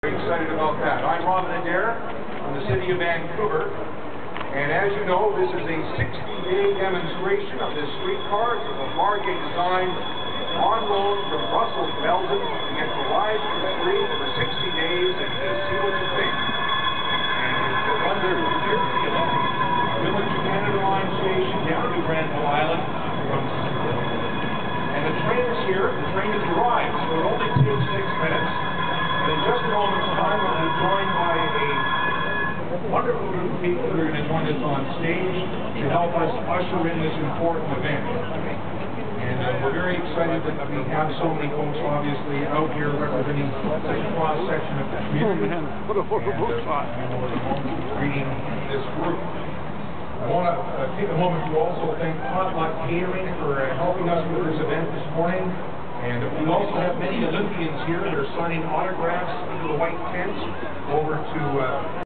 Very excited about that. I'm Robin Adair from the City of Vancouver, and as you know, this is a 60-day demonstration of this streetcar. It's a Margate design on loan from Russell Belden. You get to ride for free for 60 days and see what you think. And it's the one here at the Village of Canada Line Station down to Granville Island. And the train is here. The train has arrived, so it only takes 6 minutes. And in just a moment's time, we'll be joined by a wonderful group of people who are going to join us on stage to help us usher in this important event. And we're very excited that we have so many folks, obviously, out here representing such a cross-section of the community. Oh, man, what a horrible shot. Greeting this group. I want to take a moment to also thank Potluck Catering for helping us with this event this morning. And we also have many Olympians here that are signing autographs into the white tents over to